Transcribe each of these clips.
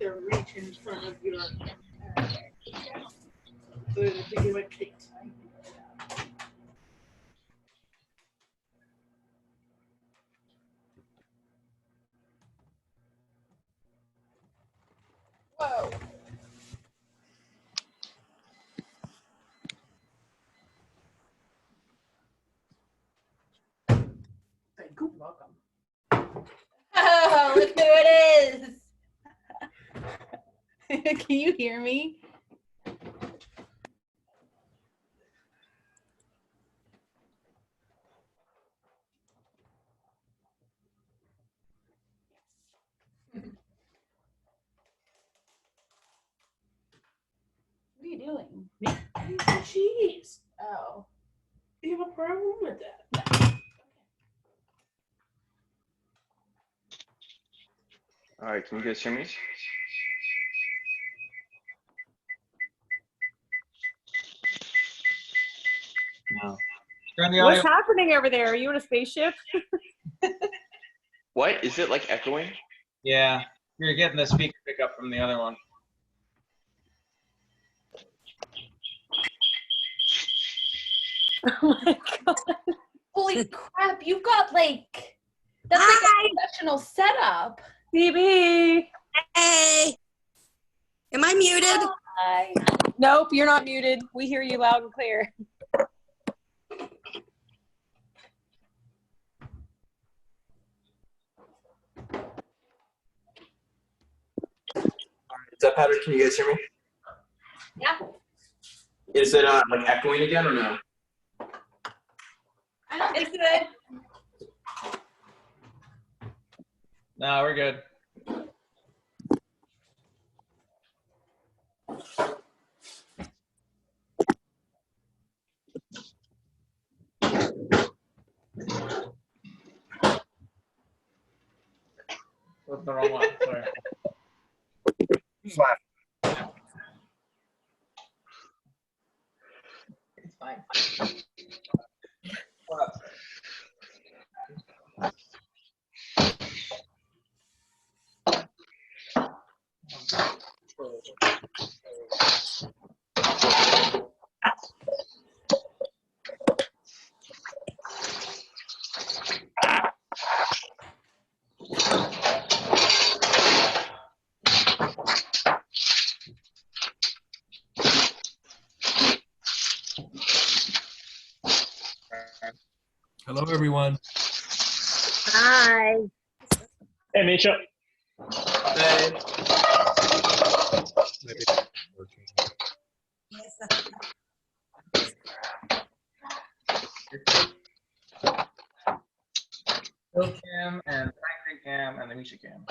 to reach in front of your to give a kick. Whoa. Thank you. Welcome. Oh, look who it is. Can you hear me? What are you doing? Cheese. Oh. You have a problem with that? All right, can you guys hear me? No. What's happening over there? Are you in a spaceship? What? Is it like echoing? Yeah, you're getting the speaker pickup from the other one. Oh my god. Holy crap, you've got like, that's like a professional setup. BB. Hey. Am I muted? Hi. Nope, you're not muted. We hear you loud and clear. Is that better? Can you guys hear me? Yeah. Is it like echoing again or no? I don't think good. No, we're good. What's the wrong one? Sorry. Flat. It's fine. Hello, everyone. Hi. Hey, Misha. Hey. Bill Cam and Franklin Cam and the Misha Cam.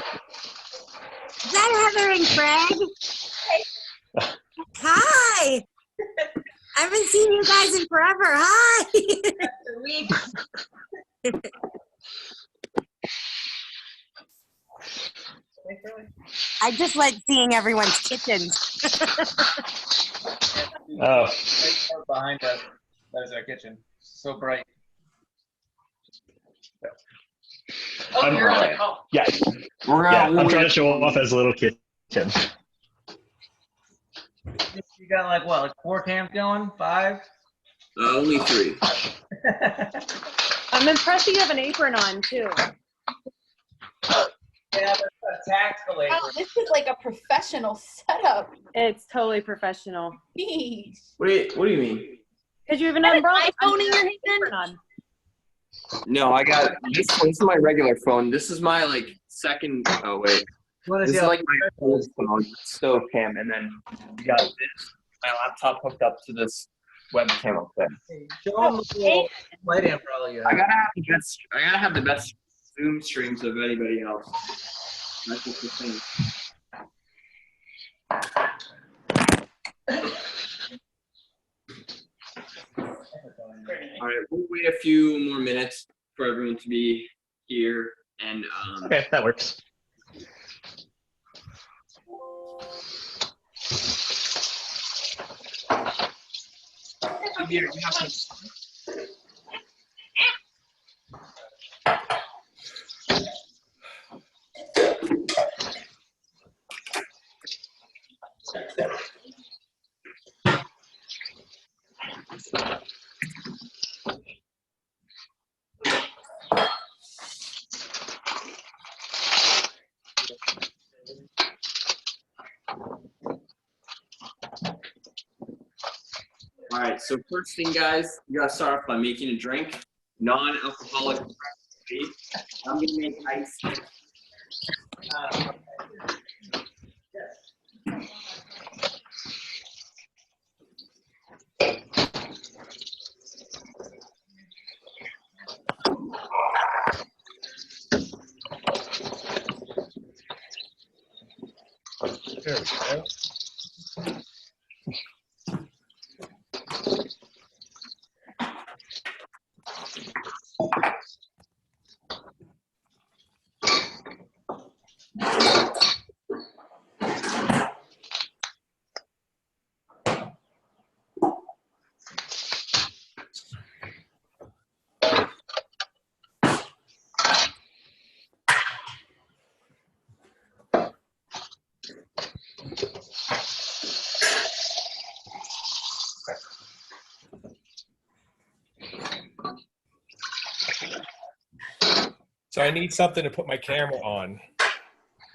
Is that Heather and Craig? Hi. I haven't seen you guys in forever. Hi. I just like seeing everyone's kitchens. Oh. Behind us, that is our kitchen. So bright. I'm, yeah. I'm trying to show off as a little kitchen. You got like what, like 4 cams going? 5? Only 3. I'm impressed you have an apron on too. Yeah, that's a tactical apron. Wow, this is like a professional setup. It's totally professional. Jeez. What do you mean? Because you have an umbrella. iPhone in your hand? Apron on. No, I got this. This is my regular phone. This is my like second. Oh wait. What is This it? is like my old phone, stove cam, and then you got this. My laptop hooked up to this webcam up there. Show them the little light umbrella you have. I gotta have the best Zoom streams of anybody else. That's just the thing. All right, we'll wait a few more minutes for everyone to be here, and Okay, that works. Here, you have to. All right, so first thing, guys, you gotta start off by making a drink, non-alcoholic. I'm gonna make ice. There we go. So I need something to put my camera on.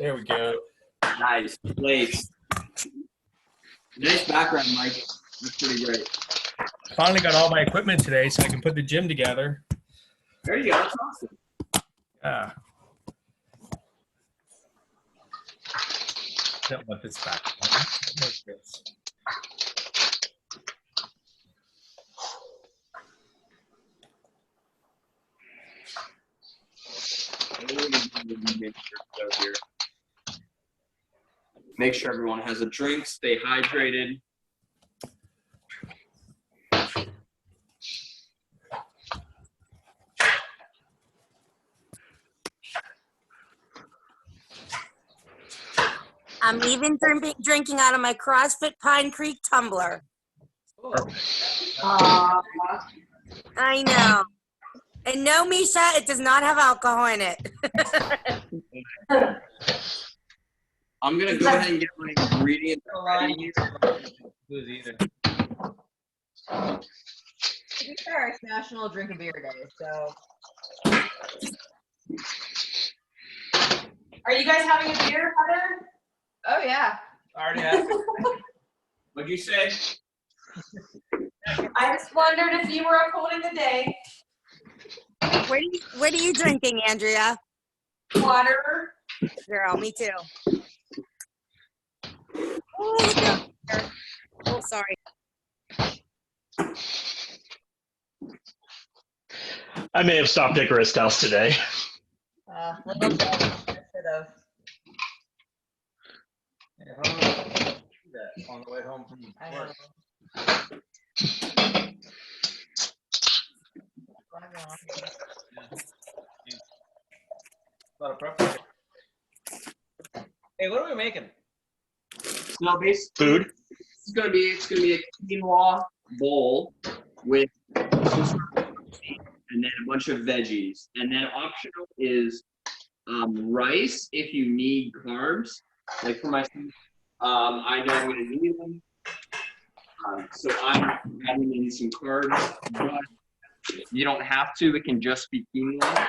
There we go. Nice place. Nice background, Mike. That's pretty great. Finally got all my equipment today so I can put the gym together. There you go. That's awesome. Yeah. Don't let this back. Like this. Make sure everyone has a drink. Stay hydrated. I'm even drinking out of my CrossFit Pine Creek tumbler. I know. And no, Misha, it does not have alcohol in it. I'm gonna go ahead and get my ingredients ready here. Booze either. To be fair, it's National Drink a Beer Day, so. Are you guys having a beer, Heather? Oh yeah. Already have it. What'd you say? I just wondered if you were upholding the day. What are you drinking, Andrea? Water. Girl, me too. Oh, oh, sorry. I may have stopped Icarus House today. Little bit. I should have. Yeah, how do I do that on the way home from I work? know. A lot of prep. Hey, what are we making? So basically, Food? it's gonna be a quinoa bowl with some sort of protein and then a bunch of veggies, and then optional is rice if you need carbs. Like for myself, I know I'm gonna need them, so I'm adding in some carbs. But you don't have to; it can just be quinoa.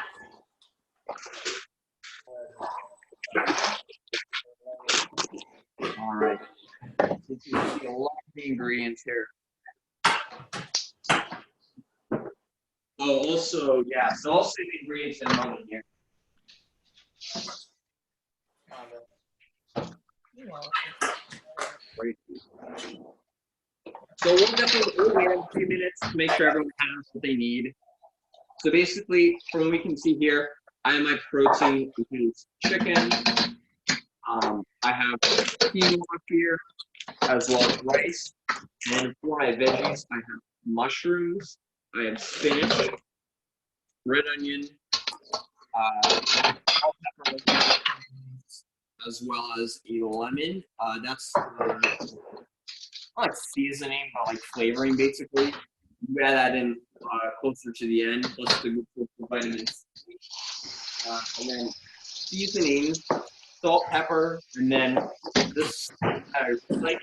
All right. This is a lot of the ingredients here. Oh, also, yeah, so I'll say the ingredients in a moment here. Great. So we'll definitely wait a few minutes to make sure everyone has what they need. So basically, from what we can see here, I have my protein, which is chicken. I have quinoa here, as well as rice. And for my veggies, I have mushrooms, I have spinach, red onion, salt, pepper, as well as a lemon. That's not like seasoning, but like flavoring, basically. You add that in closer to the end, plus the vitamins. And then seasoning, salt, pepper, and then this like.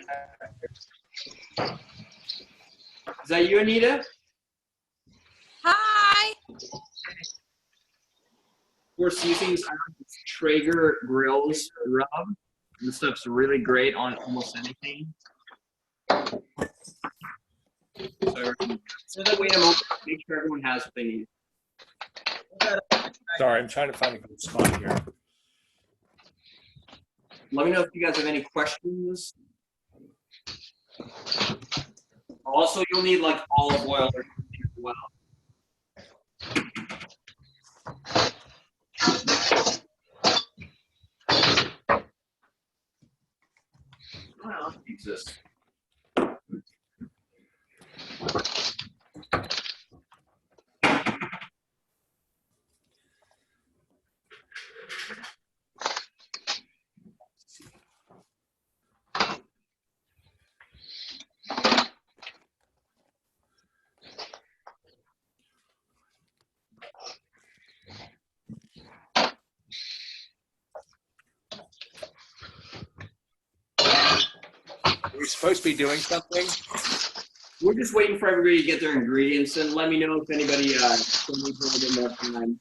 Is that you, Anita? Hi. for seasonings, I like this Traeger Grills rub. This stuff's really great on almost anything. So that way I'm open, make sure everyone has what they need. Sorry, I'm trying to find a good spot here. Let me know if you guys have any questions. Also, you'll need like olive oil or something as well. What else exists? We're supposed to be doing something. We're just waiting for everybody to get their ingredients, and let me know if anybody needs a little bit more time.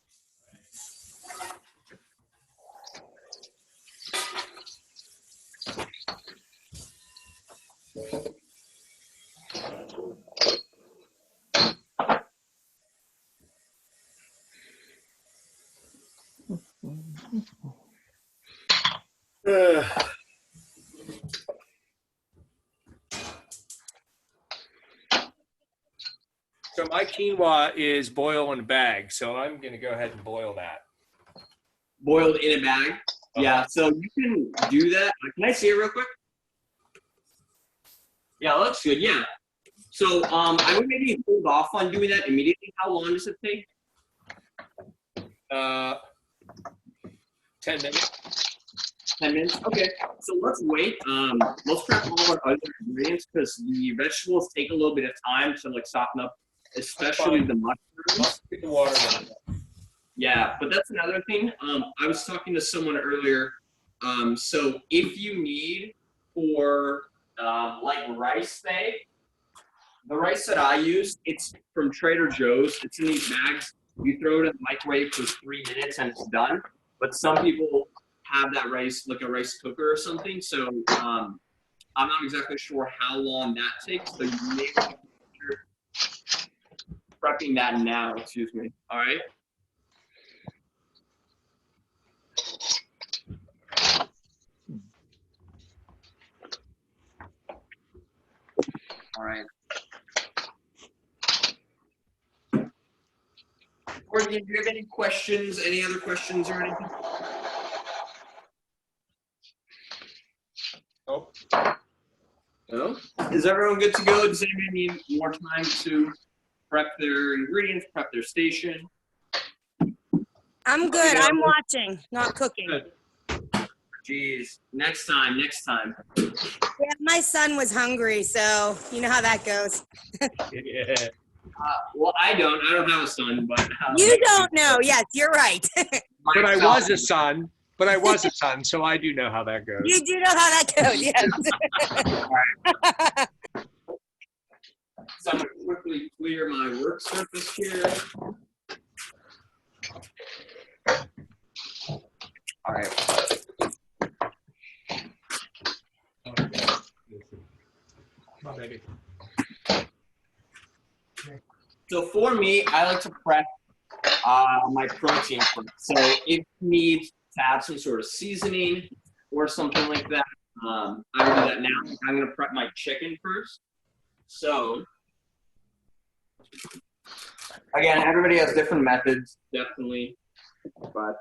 So my quinoa is boil in a bag, so I'm going to go ahead and boil that. Boiled in a bag? Yeah, so you can do that. Can I see it real quick? Yeah, it looks good, yeah. So I would maybe hold off on doing that immediately. How long does it take? 10 minutes. 10 minutes? Okay, so let's wait. Let's prep all our other ingredients because the vegetables take a little bit of time to like soften up, especially the mushrooms. Get the water down. Yeah, but that's another thing. I was talking to someone earlier. So if you need for like rice bag, the rice that I use, it's from Trader Joe's. It's in these bags. You throw it in the microwave for 3 minutes and it's done. But some people have that rice like a rice cooker or something. So I'm not exactly sure how long that takes. So you may want to consider prepping that now. Excuse me. All right. All right. Courtney, do you have any questions? Any other questions or anything? Nope. No? Is everyone good to go? Does anyone need more time to prep their ingredients, prep their station? I'm good. I'm watching, not cooking. Good. Jeez. Next time. Yeah, my son was hungry, so you know how that goes. Yeah. Well, I don't have a son, but You don't know. Yes, you're right. But I was a son. So I do know how that goes. You do know how that goes, yes. So I'm going to quickly clear my work surface here. All right. Come on, baby. So for me, I like to prep my protein first. So if you need to add some sort of seasoning or something like that, I will do that now. I'm going to prep my chicken first. So again, everybody has different methods, definitely. But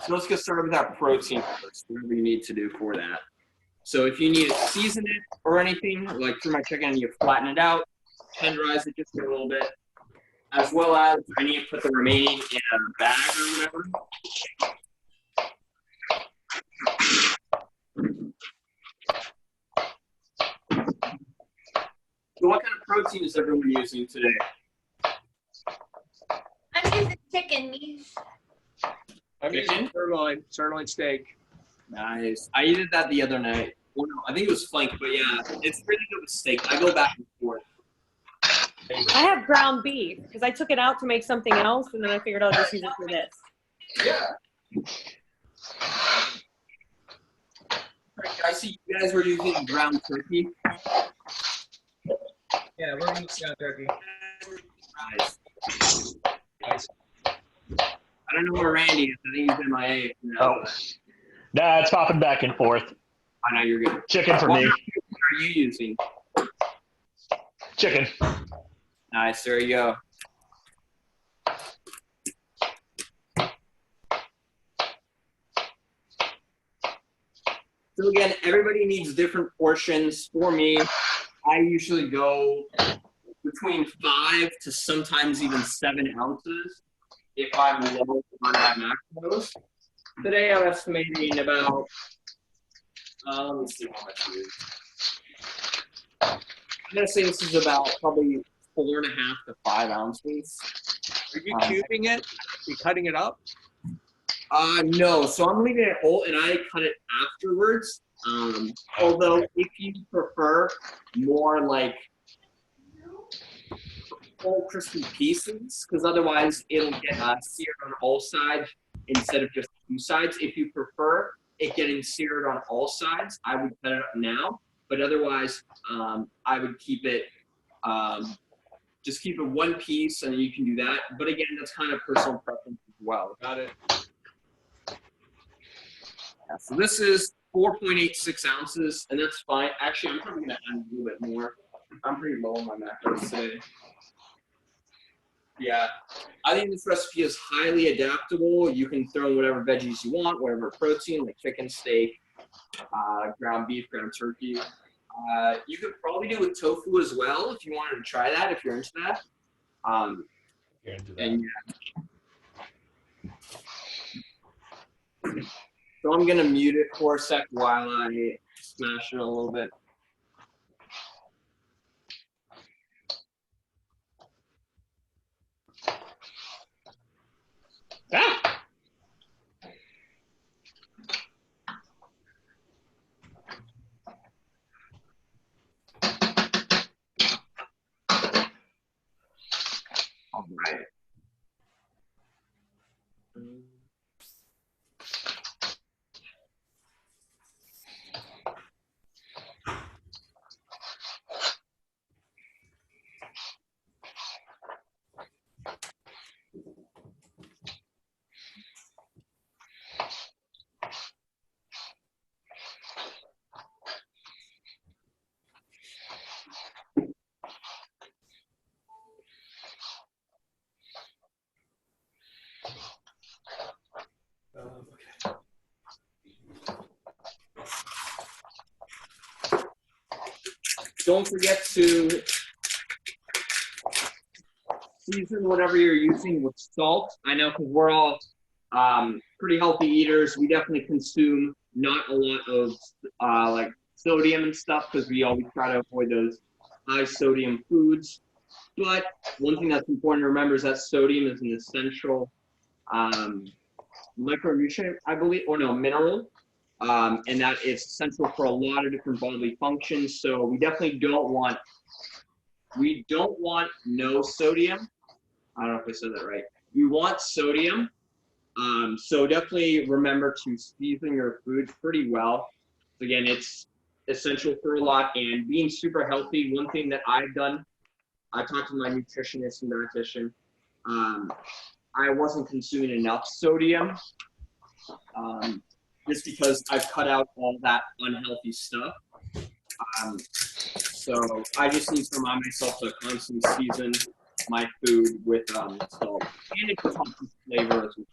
so let's get started with our protein first. Whatever you need to do for that. So if you need to season it or anything, like for my chicken, you flatten it out, tenderize it just a little bit, as well as I need to put the remaining in a bag or whatever. So what kind of protein is everyone using today? I'm using chicken meat. I'm using sirloin steak. Nice. I did that the other night. Well, no, I think it was flank, but yeah, it's really good with steak. I go back and forth. I have ground beef because I took it out to make something else, and then I figured I'll just use it for this. Yeah. I see you guys were using ground turkey. Yeah, we're gonna eat ground turkey. Nice. I don't know where Randy is. I think he's MIA now. Oh. Nah, it's popping back and forth. I know you're good. Chicken for What me. are you using? Chicken. Nice. There you go. So again, everybody needs different portions. For me, I usually go between 5 to sometimes even 7 ounces if I'm low on my macros. Today I'm estimating about, let me see how much it is. I'm gonna say this is about probably 4.5 to 5 ounces. Are you cubing it? You cutting it up? No, so I'm leaving it whole and I cut it afterwards. Although if you prefer more like whole crispy pieces, because otherwise it'll get seared on all sides instead of just 2 sides. If you prefer it getting seared on all sides, I would cut it up now. But otherwise, I would keep it, just keep it 1 piece and you can do that. But again, that's kind of personal preference as well. Got it. Yeah, so this is 4.86 ounces, and that's fine. Actually, I'm probably gonna add a little bit more. I'm pretty low on my macros today. Yeah, I think this recipe is highly adaptable. You can throw in whatever veggies you want, whatever protein, like chicken, steak, ground beef, ground turkey. You could probably do with tofu as well if you wanted to try that, if you're into that. You're into that. And yeah. So I'm gonna mute it for a sec while I smash it a little bit. Ah! All right. Don't forget to season whatever you're using with salt. I know because we're all pretty healthy eaters. We definitely consume not a lot of like sodium and stuff because we always try to avoid those high sodium foods. But one thing that's important to remember is that sodium is an essential micronutrient, I believe, or no, mineral. And that it's essential for a lot of different bodily functions. So we definitely don't want no sodium. I don't know if I said that right. We want sodium. So definitely remember to season your food pretty well. Again, it's essential for a lot. And being super healthy, one thing that I've done, I talked to my nutritionist and dietitian. I wasn't consuming enough sodium. Just because I've cut out all that unhealthy stuff. So I just need to remind myself to constantly season my food with salt. And it helps with flavor as well.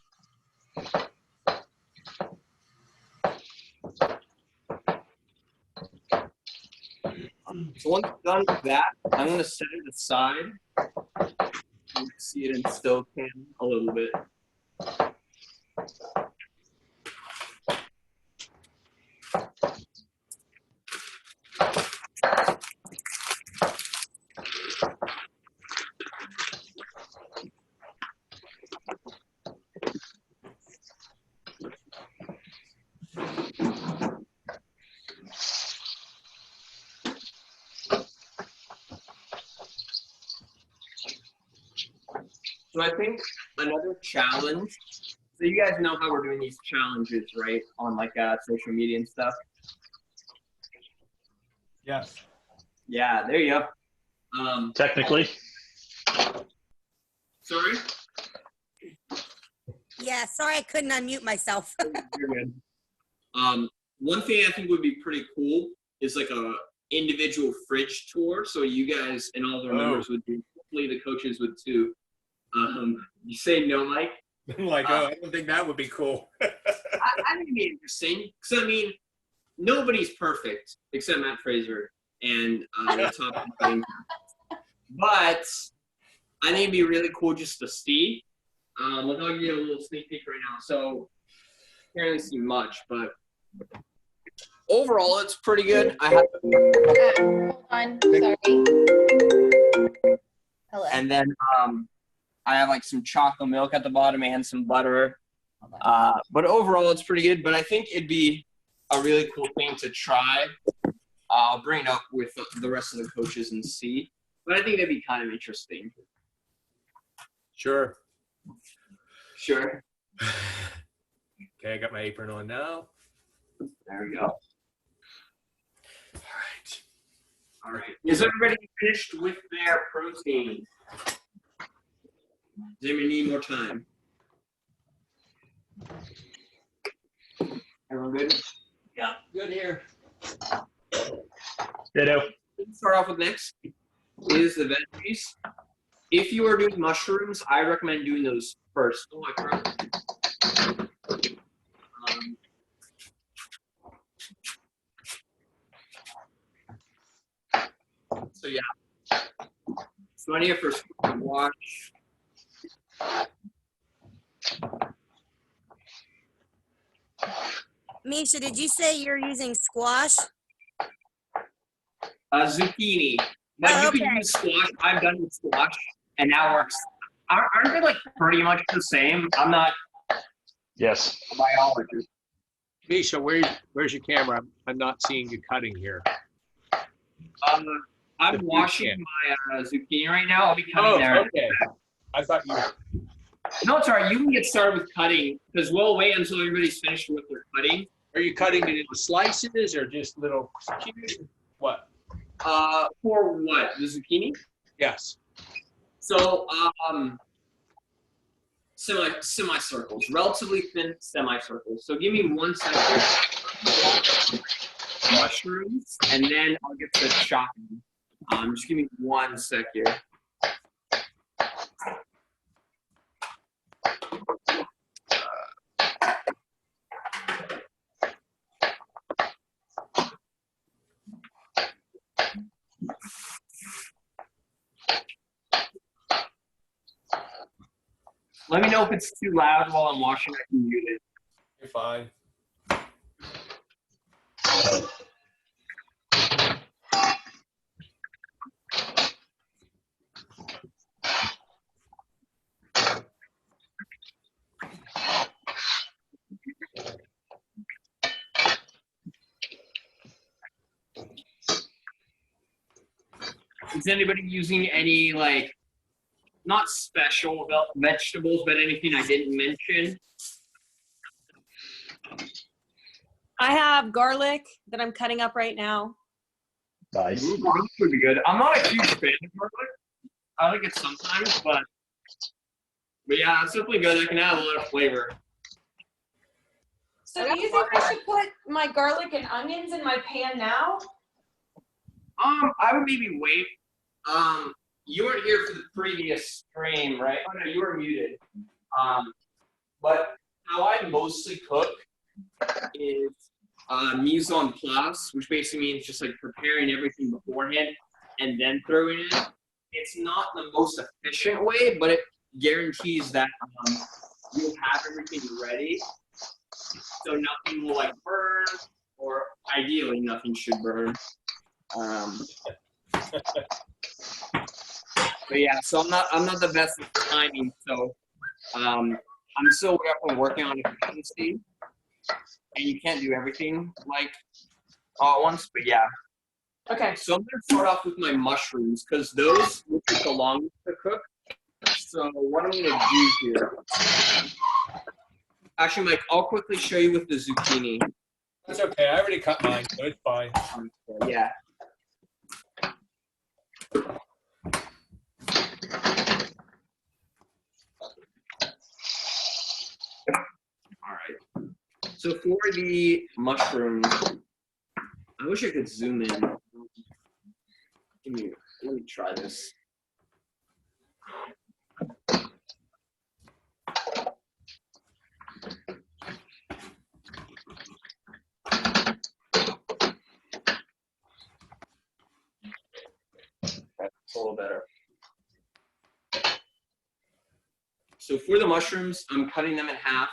So once I'm done with that, I'm going to set it aside. You can see it in stove pan a little bit. So I think another challenge. So you guys know how we're doing these challenges, right? On like social media and stuff. Yes. Yeah, there you go. Technically. Sorry. Yeah, sorry I couldn't unmute myself. You're good. One thing I think would be pretty cool is like a individual fridge tour. So you guys and all the members would do. Hopefully the coaches would too. You say no, Mike? I'm like, I don't think that would be cool. I think it'd be interesting. Because, I mean, nobody's perfect except Matt Fraser and the top cutting. But I think it'd be really cool just to see. I'll give you a little sneak peek right now. So, can't really see much, but overall, it's pretty good. I have Hold on. Sorry. Hello. And then I have like some chocolate milk at the bottom and some butter. But overall, it's pretty good. But I think it'd be a really cool thing to try. I'll bring it up with the rest of the coaches and see. But I think that'd be kind of interesting. Sure. Sure. Okay, I got my apron on now. There we go. All right. Is everybody finished with their protein? Does anybody need more time? Everyone good? Yeah, good here. Ditto. Let's start off with next is the veggies. If you are doing mushrooms, I recommend doing those first. Oh, I forgot. So yeah. So I need a first wash. Misha, did you say you're using squash? Zucchini. But you can use squash. I've done with squash, and that works. Aren't they like pretty much the same? I'm not Yes. a biologist. Misha, where's your camera? I'm not seeing you cutting here. I'm washing my zucchini right now. I'll be cutting there. Okay. I thought you. No, it's all right. You can get started with cutting because we'll wait until everybody's finished with their cutting. Are you cutting it into slices or just little cubes? What? For what? The zucchini? Yes. So, semicircles, relatively thin semicircles. So give me 1 second. Mushrooms, and then I'll get to chopping. Just give me 1 sec here. Let me know if it's too loud while I'm washing. I can mute it. You're fine. Is anybody using any, like, not special vegetables, but anything I didn't mention? I have garlic that I'm cutting up right now. Nice. Ooh, garlic would be good. I'm not a huge fan of garlic. I like it sometimes, but yeah, it's definitely good. I can add a lot of flavor. So do you think I should put my garlic and onions in my pan now? I would maybe wait. You weren't here for the previous stream, right? Oh no, you were muted. But how I mostly cook is mise en place, which basically means just like preparing everything beforehand and then throwing it in. It's not the most efficient way, but it guarantees that you'll have everything ready, so nothing will like burn, or ideally nothing should burn. But yeah, so I'm not the best at timing, so I'm still working on efficiency, and you can't do everything like all at once. But yeah. Okay, so I'm gonna start off with my mushrooms because those will take the longest to cook. So what I'm gonna do here. Actually, Mike, I'll quickly show you with the zucchini. That's okay. I already cut mine, so it's fine. Yeah. All right. So for the mushrooms, I wish I could zoom in. Let me try this. That's a little better. So for the mushrooms, I'm cutting them in half.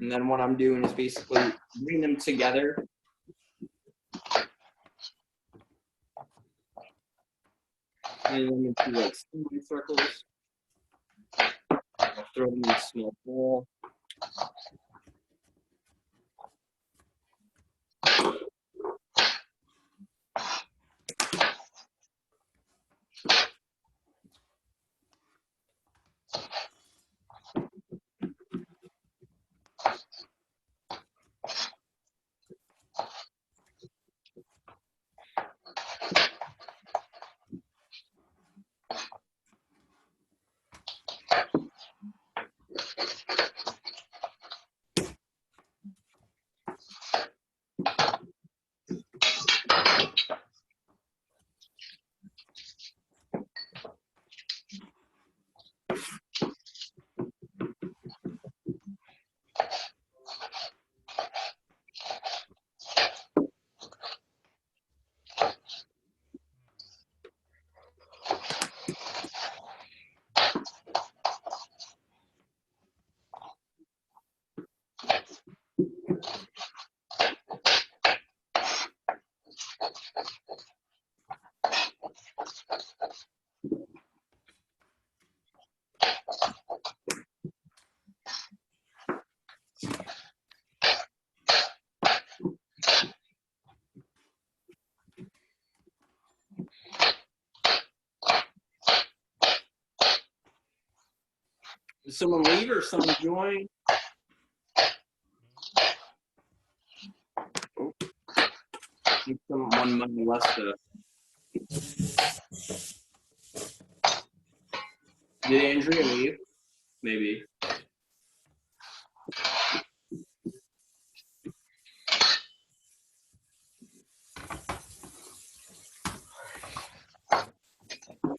And then what I'm doing is basically bringing them together. And them into like circles. I'll throw them in a small bowl. Did someone leave or someone join? Oh. I think someone might have left Did Andrea leave? Maybe.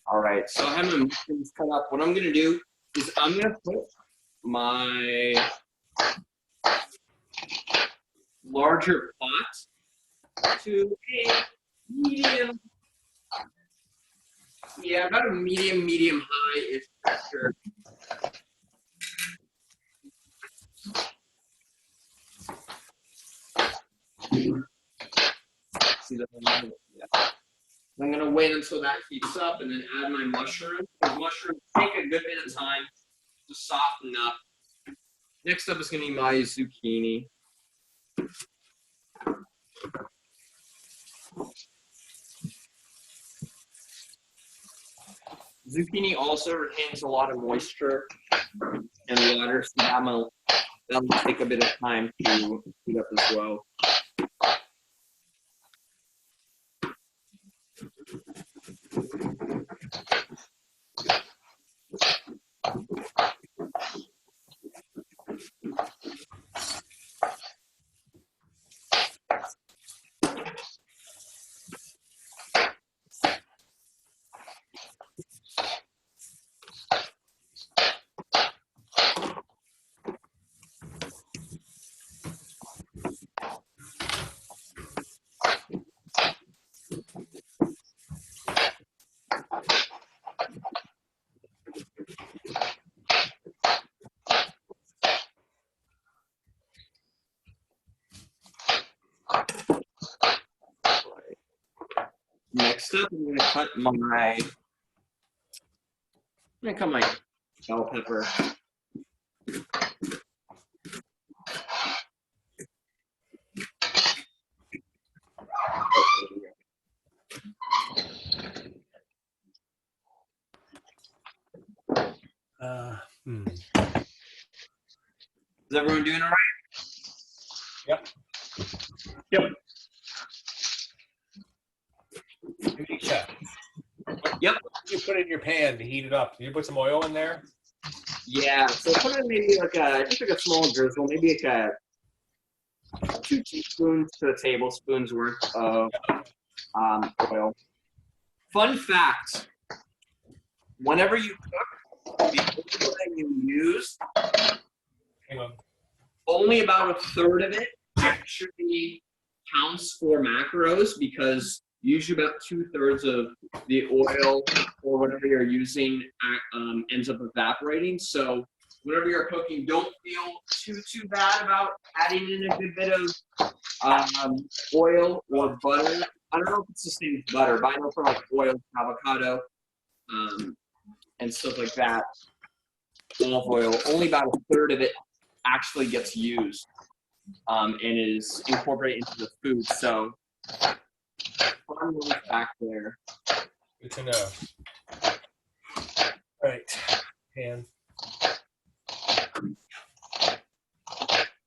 All right, so I have my mushrooms cut up. What I'm gonna do is I'm gonna put my larger pot to a medium, yeah, about a medium high-ish pressure. See that? Yeah. I'm gonna wait until that heats up and then add my mushrooms. Those mushrooms take a good bit of time to soften up. Next up is gonna be my zucchini. Zucchini also retains a lot of moisture and water, so that'll take a bit of time to heat up as well. Next up, I'm gonna cut my bell pepper. Is everyone doing all right? Yep. Yep. Anisha, Yep. you put it in your pan to heat it up. Did you put some oil in there? Yeah, so put in maybe like just like a small drizzle, maybe like 2 teaspoons to a tablespoon's worth of oil. Fun fact, whenever you cook, the oil that you use, Hang on. only about a third of it actually counts for macros, because usually about 2/3 of the oil or whatever you're using ends up evaporating. So whenever you're cooking, don't feel too bad about adding in a good bit of oil or butter. I don't know if it's the same as butter, but I know for like oil, avocado, and stuff like that, olive oil, only about a third of it actually gets used and is incorporated into the food. So fun little fact there. Good to know. All right. Pan.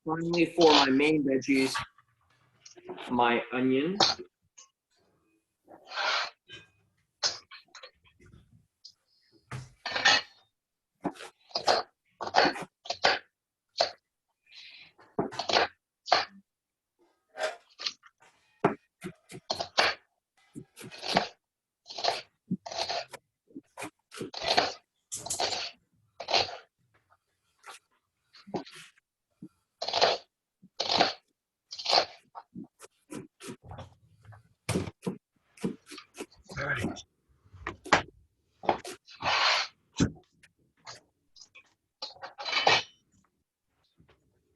Finally, for my main veggies, my onion. All right.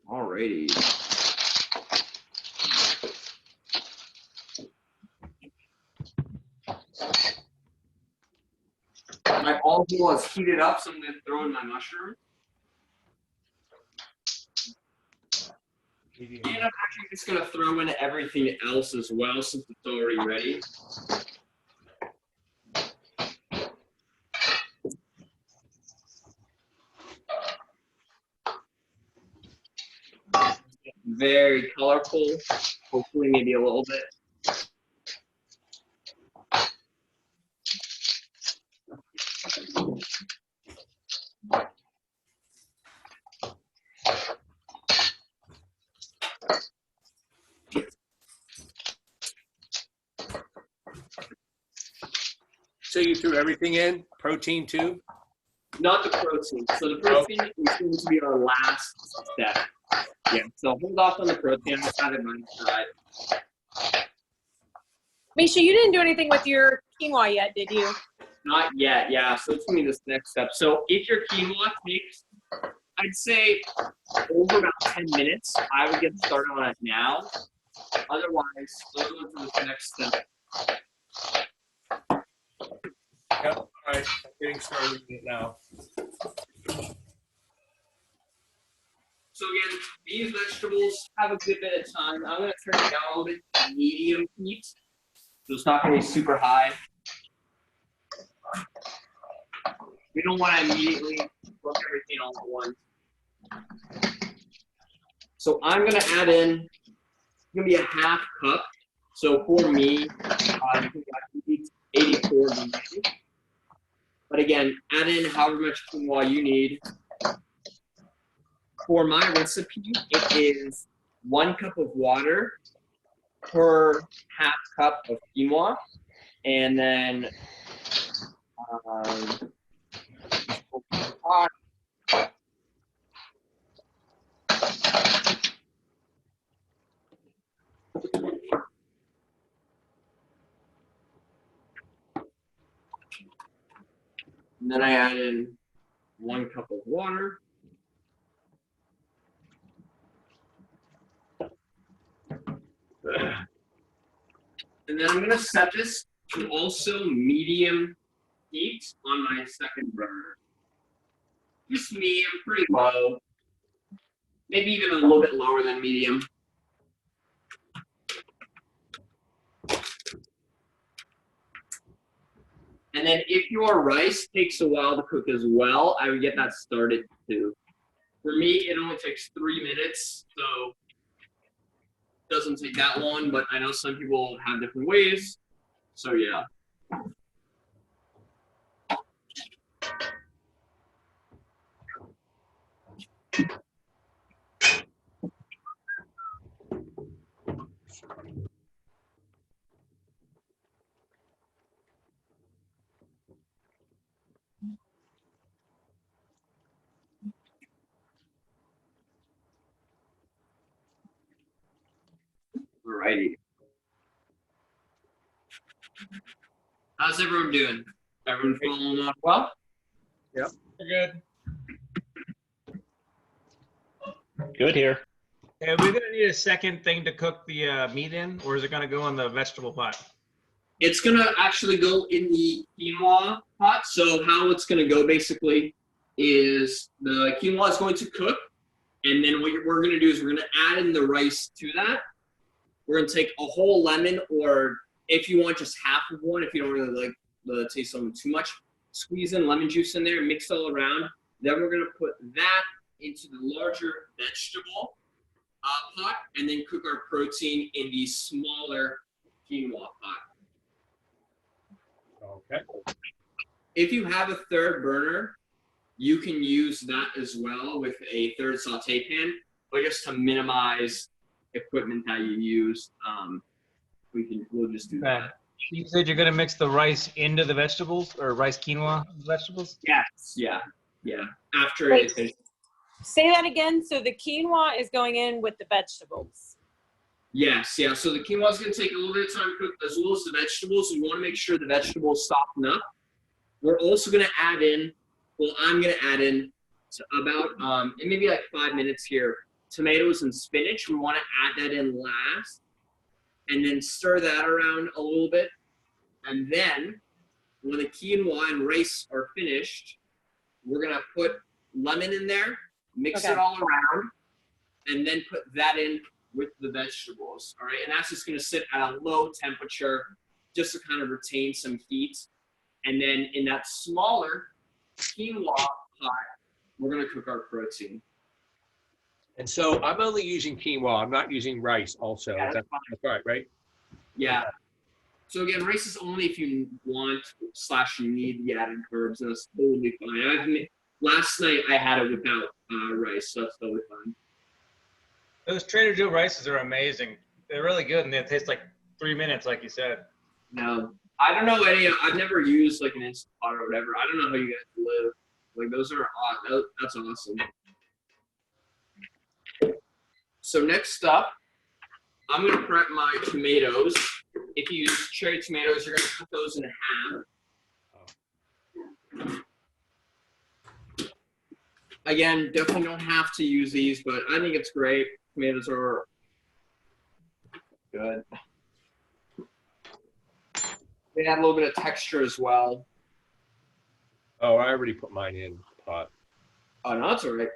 Alrighty. My olive oil is heated up, so I'm going to throw in my mushroom. And I'm actually just going to throw in everything else as well, since it's already ready. Very colorful, hopefully maybe a little bit. So you threw everything in? Protein too? Not the protein. So the protein is going to be our last step. Yeah, so hold off on the protein. I'm just having mine fried. Misha, you didn't do anything with your quinoa yet, did you? Not yet, yeah. So it's going to be this next step. So if your quinoa takes, I'd say, over about 10 minutes, I would get started on it now. Otherwise, let's go to the next step. Yep. All right. I'm getting started with it now. So again, these vegetables have a good bit of time. I'm going to turn it down a little bit to medium heat. So it's not going to be super high. We don't want to immediately cook everything all at once. So I'm going to add in, it's going to be a half cup. So for me, I need 84 minutes. But again, add in however much quinoa you need. For my recipe, it is 1 cup of water per half cup of quinoa, and then I add in 1 cup of water. And then I'm going to set this to also medium heat on my second burner. Just medium, pretty low. Maybe even a little bit lower than medium. And then if your rice takes a while to cook as well, I would get that started too. For me, it only takes 3 minutes, so it doesn't take that long, but I know some people have different ways, so yeah. Alrighty. How's everyone doing? Everyone following along well? Yep. We're good. Good here. Are we gonna need a second thing to cook the meat in, or is it gonna go in the vegetable pot? It's gonna actually go in the quinoa pot. So how it's gonna go basically is the quinoa is going to cook, and then what we're gonna do is we're gonna add in the rice to that. We're gonna take a whole lemon, or if you want just half of one, if you don't really like the taste of them too much, squeeze in lemon juice in there, mix it all around. Then we're gonna put that into the larger vegetable pot, and then cook our protein in the smaller quinoa pot. Okay. If you have a third burner, you can use that as well with a third saute pan, but just to minimize equipment that you use, we'll just do that. You said you're gonna mix the rice into the vegetables, or rice quinoa vegetables? Yes, yeah. After Wait. it, Say that again. So the quinoa is going in with the vegetables. yes, yeah. So the quinoa is going to take a little bit of time to cook, as well as the vegetables. We want to make sure the vegetables soften up. We're also going to add in, well, I'm going to add in to about, it may be like 5 minutes here, tomatoes and spinach. We want to add that in last, and then stir that around a little bit. And then when the quinoa and rice are finished, we're going to put lemon in there, mix it all around, and then put that in with the vegetables, all right? And that's just gonna sit at a low temperature just to kind of retain some heat. And then in that smaller quinoa pot, we're gonna cook our protein. And so I'm only using quinoa. I'm not using rice also. Yeah, That's right? Yeah. So again, rice is only if you want / you need the added carbs, and that's totally fine. Last night I had it without rice, so that's totally fine. Those Trader Joe rices are amazing. They're really good, and they taste like 3 minutes, like you said. No, I don't know any. I've never used like an Instant Pot or whatever. I don't know how you guys live. Like those are that's awesome. So next up, I'm gonna prep my tomatoes. If you use cherry tomatoes, you're gonna cut those in half. Again, definitely don't have to use these, but I think it's great. Tomatoes are good. They add a little bit of texture as well. Oh, I already put mine in the pot. Oh, no, that's all right.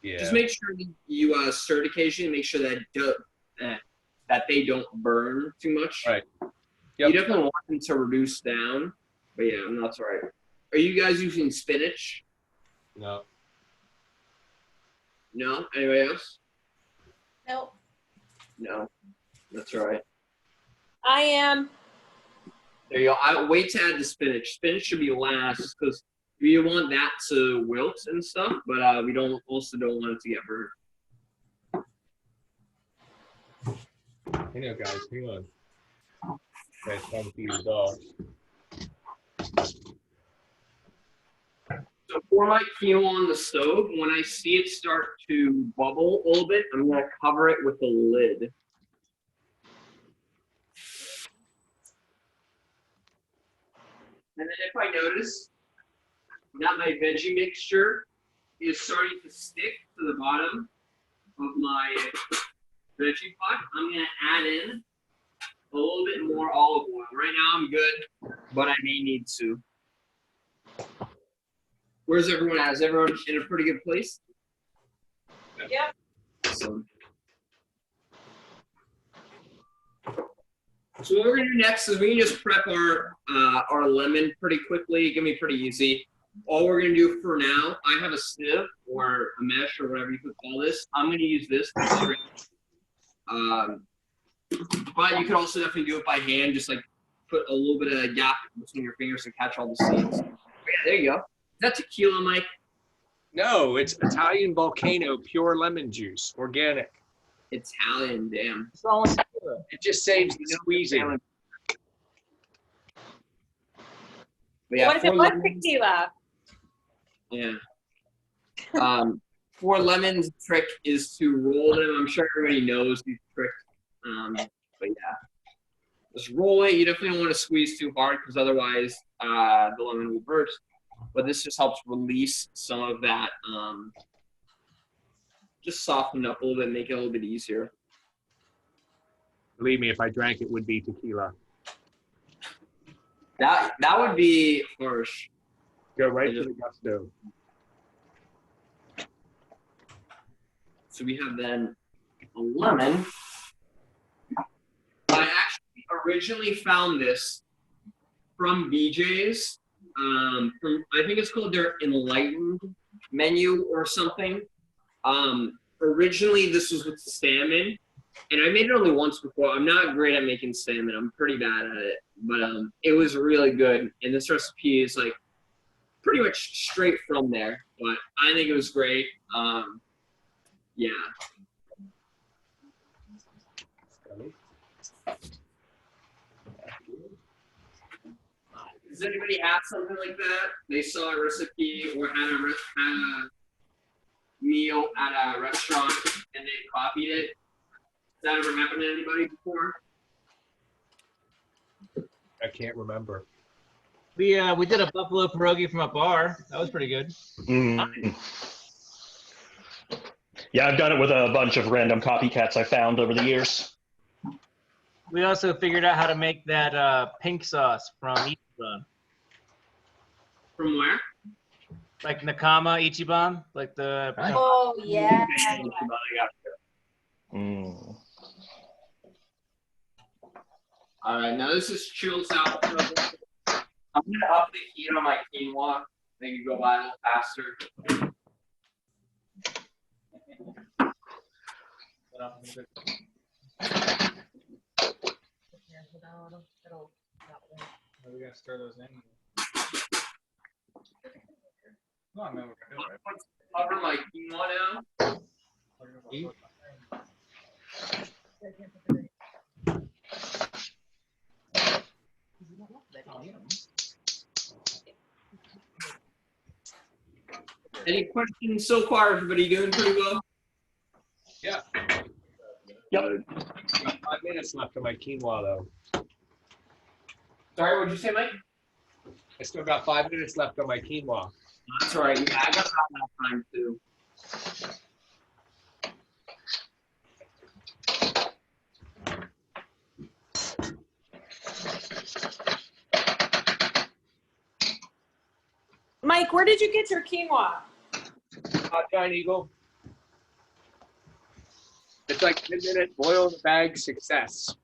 Yeah. Just make sure that you stir it occasionally. Make sure that they don't burn too much. Right. Yep. Yep. You definitely want them to reduce down. But yeah, no, that's all right. Are you guys using spinach? No. No? Anybody else? Nope. No. That's all right. I am. There you go. I wait to add the spinach. Spinach should be last because we want that to wilt and stuff, but we don't want it to get burned. Hang on, guys. Hang on. Okay, trying to feed the dogs. So for my quinoa on the stove, when I see it start to bubble a little bit, I'm going to cover it with a lid. And then if I notice that my veggie mixture is starting to stick to the bottom of my veggie pot, I'm going to add in a little bit more olive oil. Right now I'm good, but I may need to. Where's everyone at? Is everyone in a pretty good place? Yep. Awesome. So what we're gonna do next is we can just prep our lemon pretty quickly. It's gonna be pretty easy. all we're gonna do for now, I have a sieve or a mesh or whatever you could call this. I'm gonna use this to strain. But you could also definitely do it by hand, just like put a little bit of a gap between your fingers to catch all the seeds. Yeah, there you go. Is that tequila, Mike? No, it's Italian Volcano pure lemon juice, organic. Italian, damn. What's wrong with tequila? It just saves the squeezing. But yeah, What if it 4 was lemons. tequila? Yeah. 4 lemons. The trick is to roll them. I'm sure everybody knows these tricks. But yeah, just roll it. You definitely don't want to squeeze too hard because otherwise the lemon will burst. But this just helps release some of that. Just soften it up a little bit, make it a little bit easier. Believe me, if I drank it, would be tequila. That would be harsh. Go right to the gusto. So we have then a lemon. I actually originally found this from BJ's. From I think it's called their Enlightened menu or something. Originally this was with salmon, and I made it only once before. I'm not great at making salmon. I'm pretty bad at it, but it was really good. And this recipe is like pretty much straight from there, but I think it was great. Yeah. Does anybody have something like that? They saw a recipe or had a meal at a restaurant and they copied it. Has that ever happened to anybody before? I can't remember. We did a buffalo pierogi from a bar. That was pretty good. Mm. Yeah, I've done it with a bunch of random copycats I found over the years. We also figured out how to make that pink sauce from Ichiban. From where? Like Nakama Ichiban, like the. Oh yeah. Mm. All right, now this is chilled out. I'm gonna up the heat on my quinoa. Make it go by a little faster. We gotta stir those in. No, I mean, we're gonna do it. Cover my quinoa now. Any questions so far? Everybody doing pretty well? Yeah. Yep. Got 5 minutes left of my quinoa, though. Sorry, what'd you say, Mike? I still got 5 minutes left on my quinoa. That's all right. Yeah, I got that time too. Mike, where did you get your quinoa? Giant Eagle. It's like 10-minute boil in the bag success.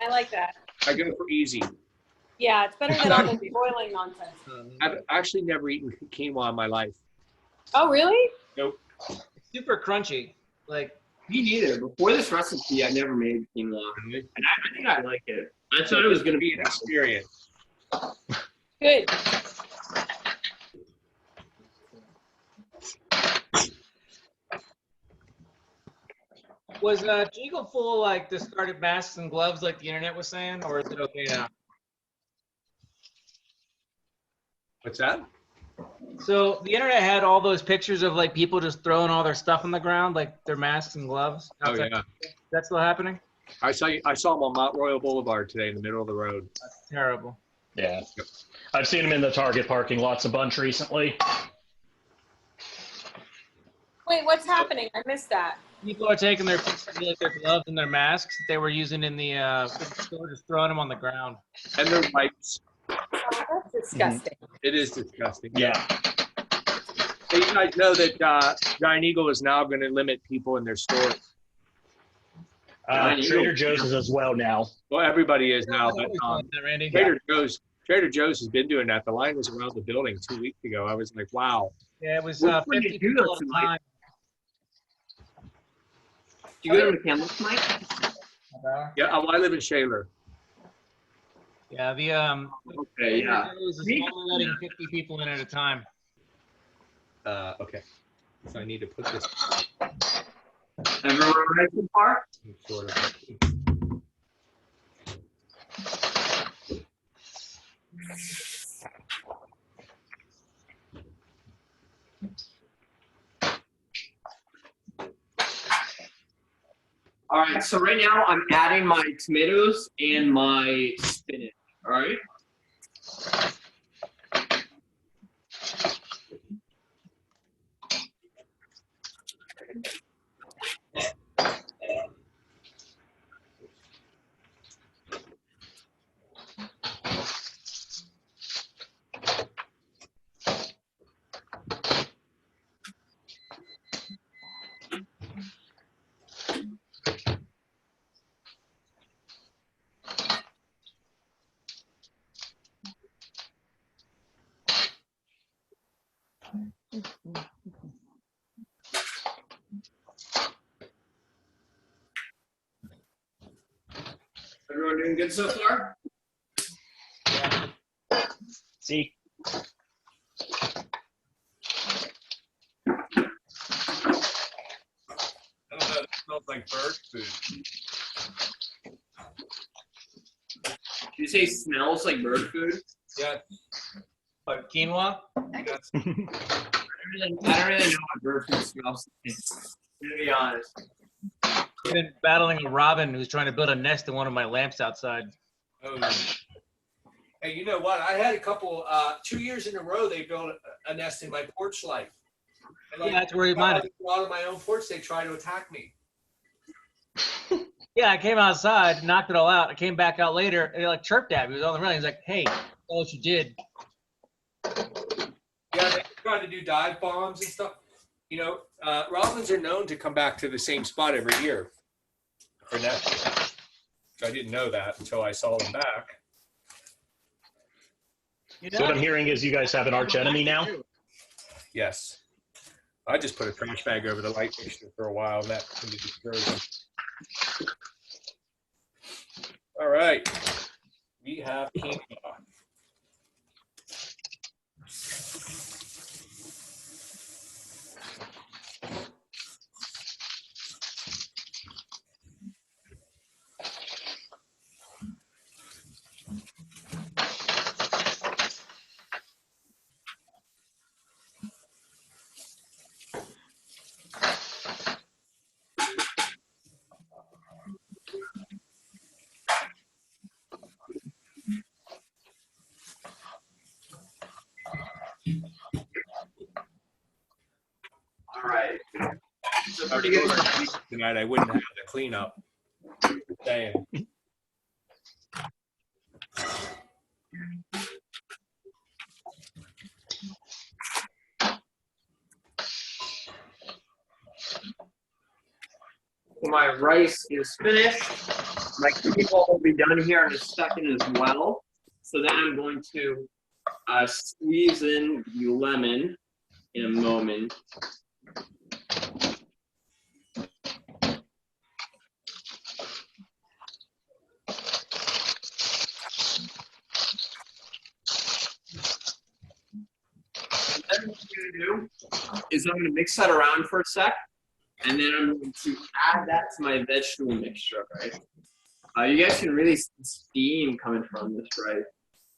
I like that. I go for easy. Yeah, it's better than all this boiling nonsense. I've actually never eaten quinoa in my life. Oh, really? Nope. It's super crunchy. Like me neither. Before this recipe, I never made quinoa, and I think I like it. I thought it was gonna be an experience. Good. Was Jeagle full of like discarded masks and gloves like the internet was saying, or is it okay now? What's that? So the internet had all those pictures of like people just throwing all their stuff on the ground, like their masks and gloves. Oh yeah. That's still happening? I saw them on Mount Royal Boulevard today in the middle of the road. That's terrible. Yeah. I've seen them in the Target parking lots a bunch recently. Wait, what's happening? I missed that. People are taking their gloves and their masks that they were using in the store, just throwing them on the ground. And their wipes. Oh, that's disgusting. It is disgusting. Yeah. So you guys know that Giant Eagle is now going to limit people in their stores. Trader Joe's is as well now. Well, everybody is now, but Randy? Trader Joe's Trader Joe's has been doing that. The line was around the building 2 weeks ago. I was like, wow. Yeah, it was Which one 50 did you people go at to, a Mike? time. Do you go to McKinley's, Mike? Yeah, well, I live in Shaler. Yeah, the Okay, yeah. It was only letting 50 people in at a time. Okay. So I need to put this Everyone right so far? sort of. All right, so right now I'm adding my tomatoes and my spinach. All right. Everyone doing good so far? See? I don't know. That smells like bird food. Did you say smells like bird food? Yeah. But quinoa? That's, I don't really know what bird food smells like, to be honest. I've been battling a robin who's trying to build a nest in one of my lamps outside. oh. Hey, you know what? I had a couple, 2 years in a row, they built a nest in my porch light. And Yeah, that's where you might have. Out of my own porch, they try to attack me. Yeah, I came outside, knocked it all out. I came back out later, and it like chirped at me. He was on the railing. He's like, "Hey, that's what you did." Yeah, they try to do dive bombs and stuff. You know, robins are known to come back to the same spot every year for nesting. So I didn't know that until I saw them back. So what I'm hearing is you guys have an arch enemy now? Yes. I just put a trash bag over the light fixture for a while, and that can be discouraging. All right. We have quinoa. All right. So If I pretty good. recorded tonight, I wouldn't have the cleanup. Saying. So my rice is finished. My quinoa will be done here in a second as well. So then I'm going to squeeze in the lemon in a moment. Then what I'm going to do is I'm going to mix that around for a sec, and then I'm going to add that to my vegetable mixture, right? You guys can really see steam coming from this, right?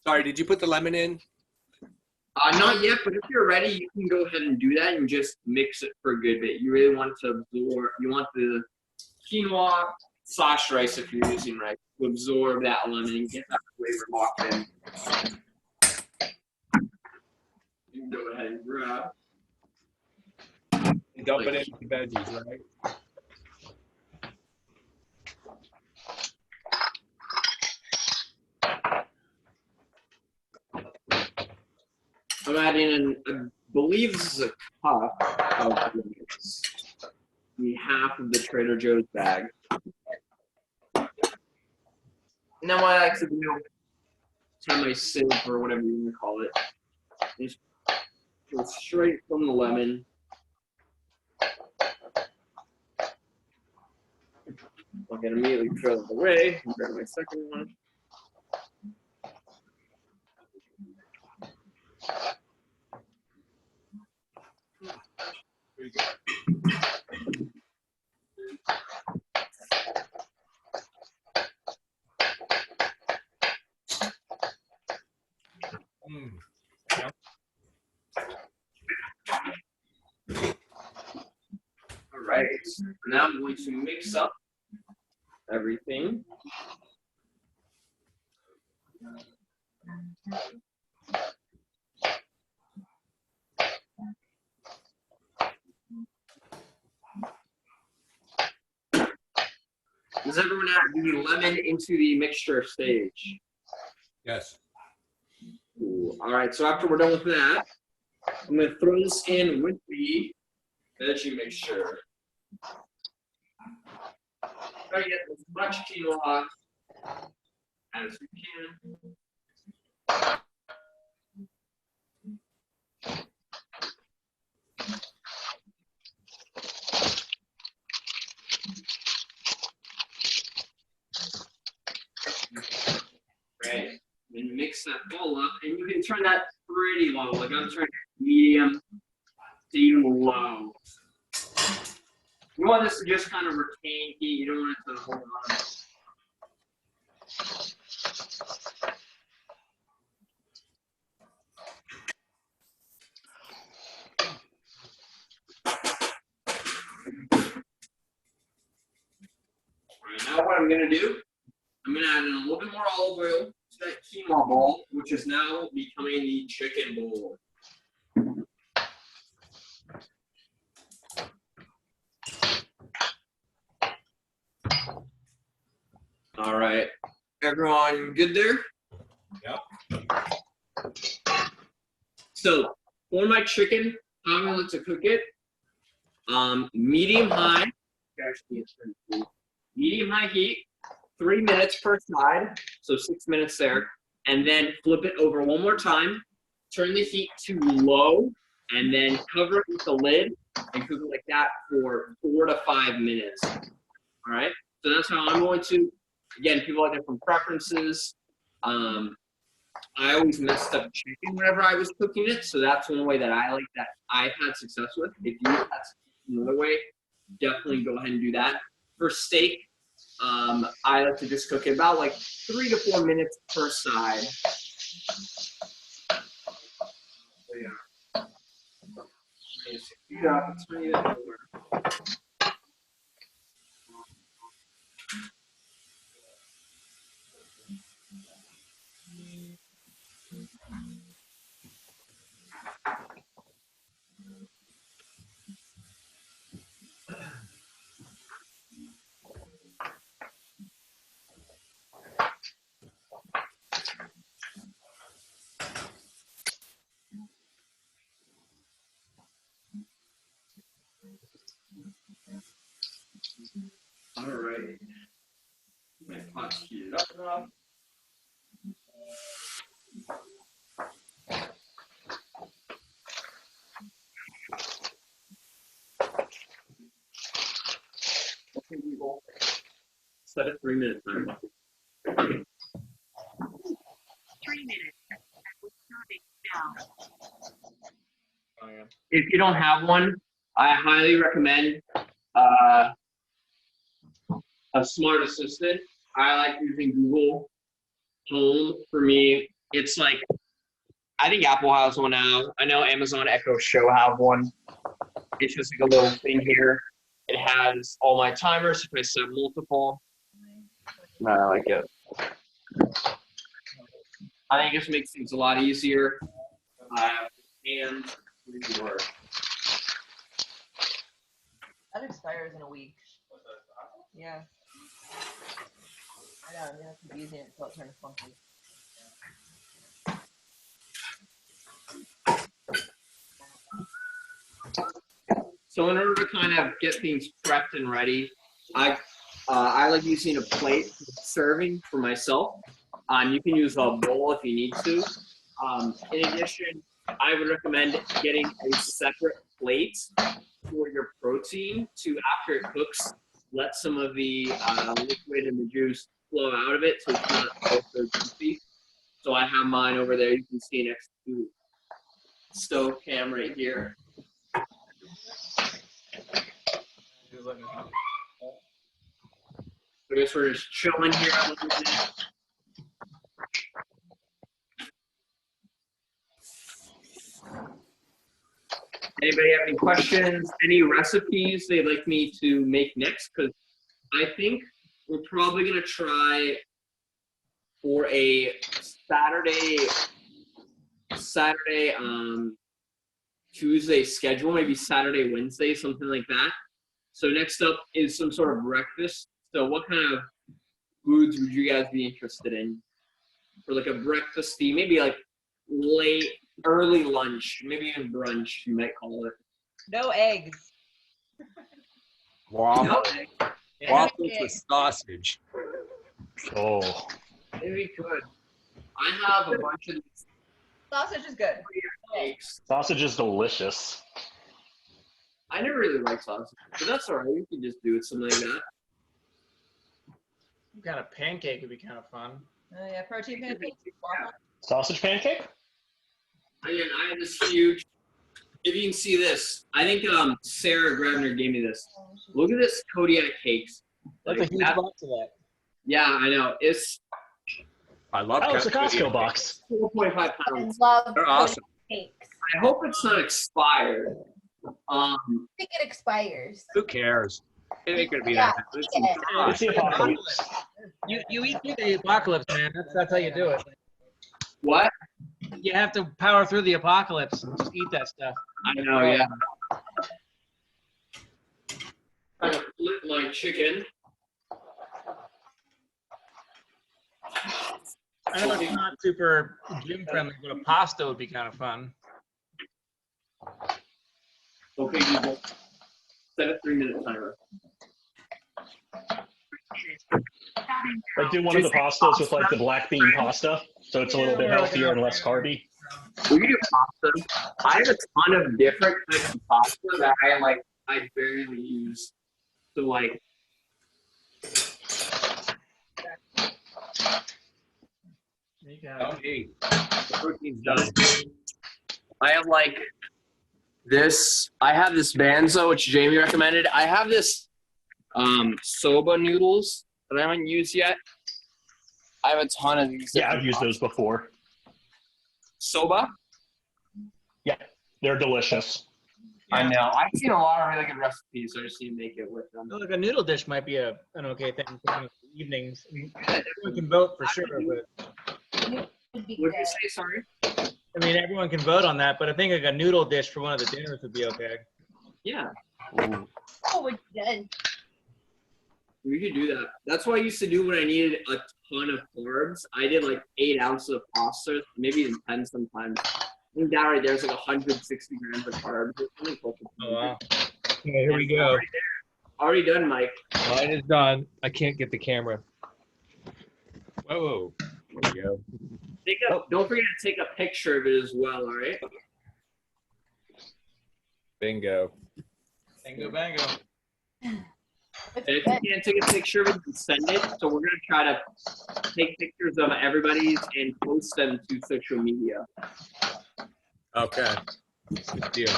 Sorry, did you put the lemon in? Not yet, but if you're ready, you can go ahead and do that and just mix it for a good bit. You really want it to absorb, you want the quinoa / rice, if you're using rice, to absorb that lemon and get that flavor locked in. You can go ahead and grab. You dump it into the veggies, right? I'm adding in, I believe this is a cup of this, the half of the Trader Joe's bag. And then what I like to do sieve or whatever you want to call it. Just go straight from the lemon. I can immediately throw it away and grab my second one. All right, now I'm going to mix up everything. Does everyone add the lemon into the mixture stage? Yes. Ooh, all right, so after we're done with that, I'm going to throw this in with the veggie mixture. Try to get as much quinoa as we can. Right, then mix that all up, and you can turn that pretty low. Like I'm turning medium to even low. You want this to just kind of retain heat. You don't want it to hold on. All right, now what I'm going to do, I'm going to add in a little bit more olive oil to that quinoa bowl, which is now becoming the chicken bowl. All right, everyone good there? Yep. So for my chicken, how I like to cook it, medium high, medium high heat, 3 minutes per side, so 6 minutes there, and then flip it over one more time, turn the heat to low, and then cover it with the lid and cook it like that for 4 to 5 minutes. All right, so that's how I'm going to. Again, people have different preferences. I always messed up chicken whenever I was cooking it, so that's one way that I like that I've had success with. If you have another way, definitely go ahead and do that. For steak, I like to just cook it about like 3 to 4 minutes per side. So yeah. Heat up, turn it over. All right. My pot's heated up enough. Okay, people. Set it 3 minutes time. 3 minutes. Now. Oh, yeah. If you don't have one, I highly recommend a smart assistant. I like using Google Home. For me, it's like, I think Apple has one now. I know Amazon Echo Show have one. It's just like a little thing here. It has all my timers if I set multiple. I like it. I think it just makes things a lot easier. And That expires in a week. Yeah. I know, I'm gonna keep using it until it turns funky. So in order to kind of get things prepped and ready, I like using a plate for serving for myself. You can use a bowl if you need to. In addition, I would recommend getting a separate plate for your protein to, after it cooks, let some of the liquid and the juice flow out of it so it's not so juicy. So I have mine over there. You can see next to the stove cam right here. So I guess we're just chilling here a little bit. Anybody have any questions? Any recipes they'd like me to make next? Because I think we're probably gonna try for a Saturday, Tuesday schedule, maybe Saturday, Wednesday, something like that. So next up is some sort of breakfast. So what kind of foods would you guys be interested in for like a breakfasty, maybe like early lunch, maybe even brunch, you might call it. No eggs. Waffles. Yeah. Waffles with sausage. Oh. Maybe we could. I have a bunch of these Sausage is good. cakes. Sausage is delicious. I never really liked sausage, but that's all right. We can just do it something like that. Some kind of pancake would be kind of fun. Yeah, protein pancakes. Sausage pancake? Again, I have this huge. If you can see this, I think Sarah Grabner gave me this. Look at this Kodiak cakes. That's a huge box of that. Yeah, I know. I love. Oh, it's a Costco box. 4.5 pounds. I love They're awesome. cakes. I hope it's not expired. I think it expires. Who cares? It ain't gonna be Yeah, that. It's eat it. It's the apocalypse. You eat through the apocalypse, man. That's how you do it. What? You have to power through the apocalypse and just eat that stuff. I know, yeah. I'm gonna flip my chicken. I know it's not super gym friendly, but a pasta would be kind of fun. Okay, Google. Set a 3-minute timer. I do one of the pastas with like the black bean pasta, so it's a little bit healthier and less carby. We can do pasta. I have a ton of different types of pasta that I barely use. So like, protein's done. I have like this. I have this banzo, which Jamie recommended. I have this soba noodles that I haven't used yet. I have a ton of these. Yeah, I've used those before. Soba? Yeah, they're delicious. I know. I've seen a lot of really good recipes, so I just need to make it with them. Like a noodle dish might be an okay thing for evenings. I mean, everyone can vote for sure, but What did you say? Sorry. I mean, everyone can vote on that, but I think like a noodle dish for one of the dinners would be okay. Yeah. Oh, we're done. We could do that. That's what I used to do when I needed a ton of carbs. I did like 8 ounces of pasta, maybe even 10 sometimes. I think that right there's like 160 grams of carbs. Oh, wow. Okay, here we go. Already done, Mike. Mine is done. I can't get the camera. Whoa. There we go. Don't forget to take a picture of it as well, all right? Bingo. Bingo, bango. And if you can't take a picture of it, you send it. So we're going to try to take pictures of everybody's and post them to social media. Okay. Good deal.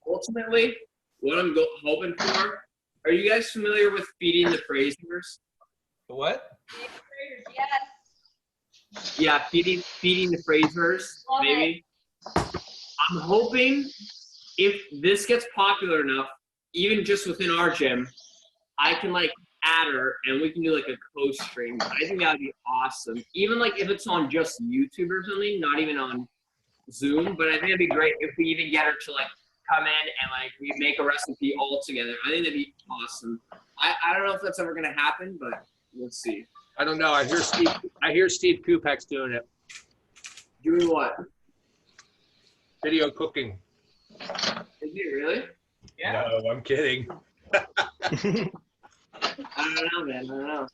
Ultimately, what I'm hoping for, are you guys familiar with feeding the Frasers? The what? Yes. Yeah, feeding the Frasers, maybe. I'm hoping if this gets popular enough, even just within our gym, I can like add her and we can do like a co-stream. I think that would be awesome. Even like if it's on just YouTube or something, not even on Zoom, but I think it'd be great if we even get her to like come in and like we make a recipe all together. I think that'd be awesome. I don't know if that's ever gonna happen, but we'll see. I don't know. I hear Steve Kupek's doing it. Doing what? Video cooking. Is he really? Yeah. No, I'm kidding. I don't know, man. I don't know.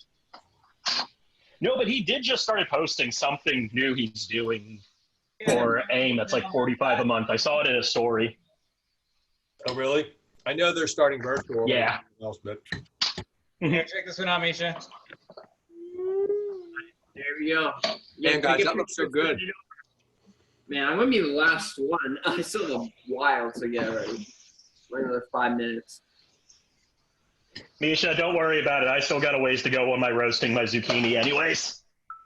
No, but he did just started posting something new he's doing for AIM that's like 45 a month. I saw it in a story. Oh, really? I know they're starting virtual. Yeah. Else, but Here, check this one out, Misha. There we go. man, guys, that looks so good. Man, I'm gonna be the last one. I still have a while to get ready. Another 5 minutes. Misha, don't worry about it. I still got a ways to go on my roasting my zucchini anyways.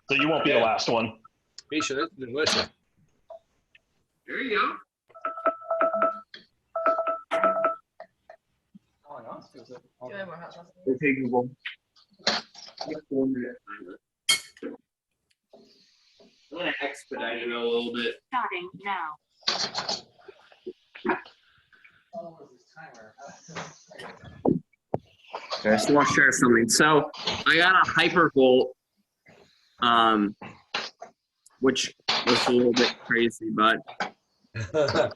So you won't be the last one. Misha, this is delicious. There you go. Do I have more hot sauce? Okay, Google. Get 4 minute timer. I'm gonna expedite it a little bit. Starting now. Okay, I just want to share something. So I got a Hypervolt, which was a little bit crazy, but does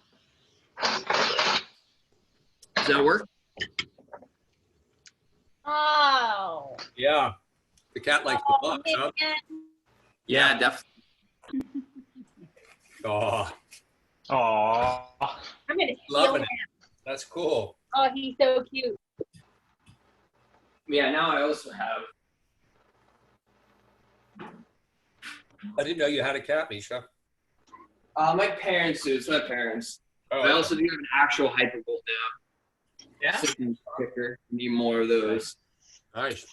that work? Oh. Yeah. The cat likes the box, huh? Yeah, definitely. Oh, Aww. I'm gonna steal loving him. it. That's cool. Oh, he's so cute. Yeah, now I also have. I didn't know you had a cat, Misha. My parents do. It's my parents. Oh, I also do have an actual Hypervolt now. Yeah? Something quicker. Need more of those. nice.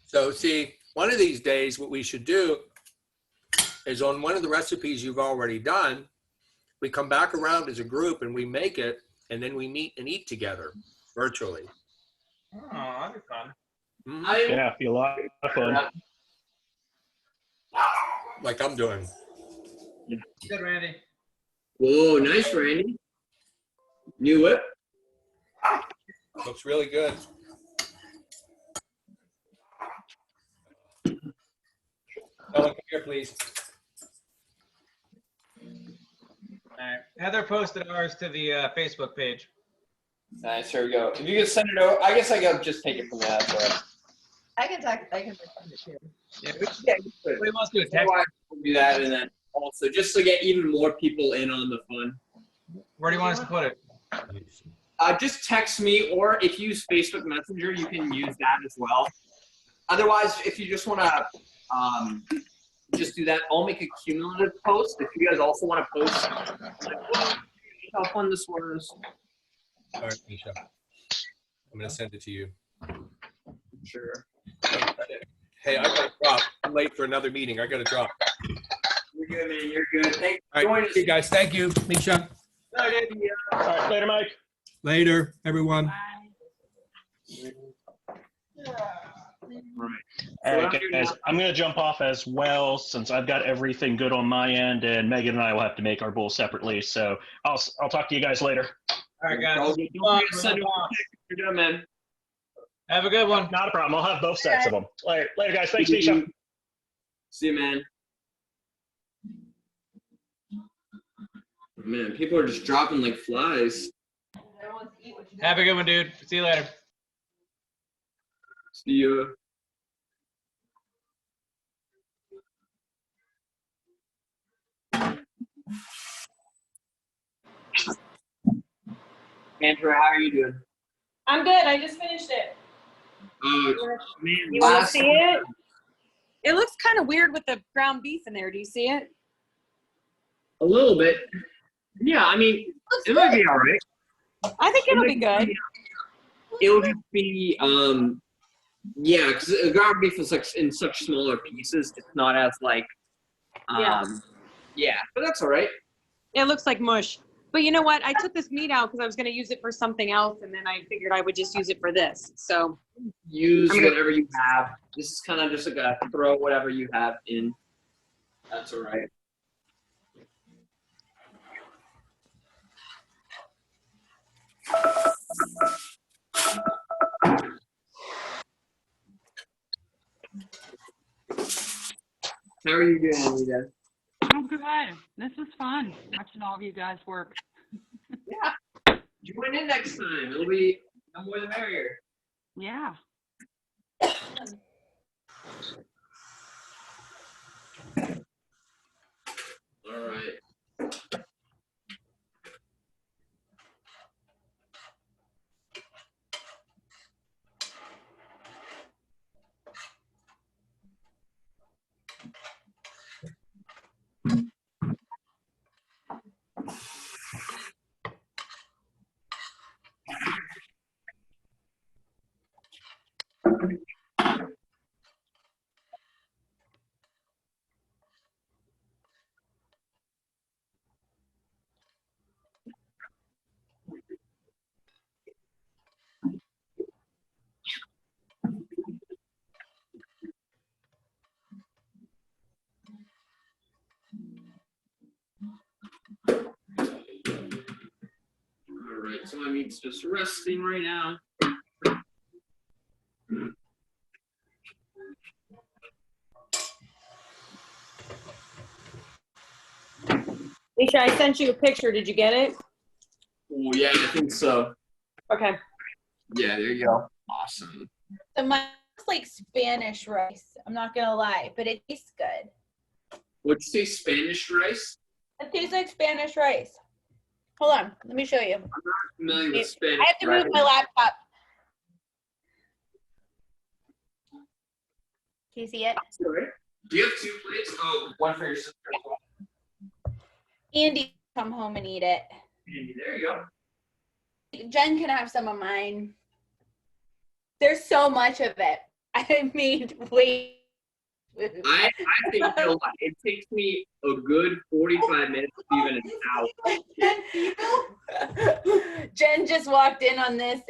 So see, one of these days, what we should do is on one of the recipes you've already done, we come back around as a group and we make it, and then we meet and eat together virtually. Oh, that'd be fun. Mhm. Yeah, be a lot of fun. Like I'm doing. Good, Randy. Whoa, nice, Randy. New whip. Looks really good. Ellen, come here, please. All right. Heather posted ours to the Facebook page. Nice, here we go. If you could send it over, I guess I gotta just take it from that. Right? I can send it too. Yeah, Everybody wants to do a text. We'll do that, and then also just to get even more people in on the fun. Where do you want us to put it? Just text me, or if you use Facebook Messenger, you can use that as well. Otherwise, if you just want to just do that, I'll make a cumulative post. If you guys also want to post, like, how fun this was. All right, Misha. I'm going to send it to you. Sure. Hey, I got to drop. I'm late for another meeting. I got to drop. You're good, man. You're good. Thanks for All joining right, us. hey guys. Thank you, Misha. All right, later, Mike. Later, everyone. All right, guys, I'm going to jump off as well since I've got everything good on my end, and Megan and I will have to make our bowl separately. So I'll talk to you guys later. All right, guys. Don't forget to send it over. You're good, man. Have a good one. Not a problem. I'll have both sets of them. Later, guys. Thanks, Misha. See you, man. Man, people are just dropping like flies. Have a good one, dude. See you later. See you. Andrew, how are you doing? I'm good. I just finished it. Man, You want to last see it? It looks kind of weird with the ground beef in there. Do you see it? a little bit. Yeah, I mean, it might be all right. I think it'll be good. It'll just be, yeah, because ground beef is like in such smaller pieces. It's not as like, yeah, but that's all right. It looks like mush. But you know what? I took this meat out because I was going to use it for something else, and then I figured I would just use it for this. So Use whatever you have. This is kind of just like a throw whatever you have in. That's all right. How are you doing, Anita? Oh, good. This was fun watching all of you guys work. Yeah. Join in next time. It'll be no more the merrier. Yeah. All right. All right, so my meat's just resting right now. Misha, I sent you a picture. Did you get it? Oh yeah, I think so. Okay. Yeah, there you go. Awesome. So mine looks like Spanish rice. I'm not gonna lie, but it tastes good. What'd you say, Spanish rice? It tastes like Spanish rice. Hold on, let me show you. I'm not familiar with Spanish I have to rice. move my laptop. Can you see it? Sorry. Do you have 2 plates? Oh, one for your sister. Andy, come home and eat it. Andy, there you go. Jen can have some of mine. There's so much of it. I made way. I think you know what? It takes me a good 45 minutes, even an hour. Jen just walked in on this.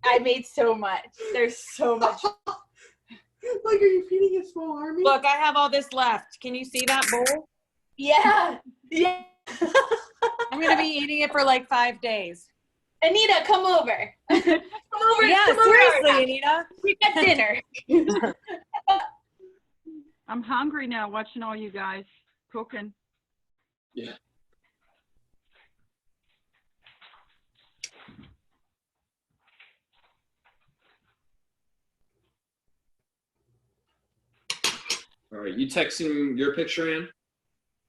I made so much. There's so much. Like, are you feeding a small army? Look, I have all this left. Can you see that bowl? Yeah. Yeah. I'm going to be eating it for like 5 days. Anita, come over. Come over. Yeah, come over. seriously, Anita. We got dinner. I'm hungry now watching all you guys cooking. Yeah. All right, you texting your picture in?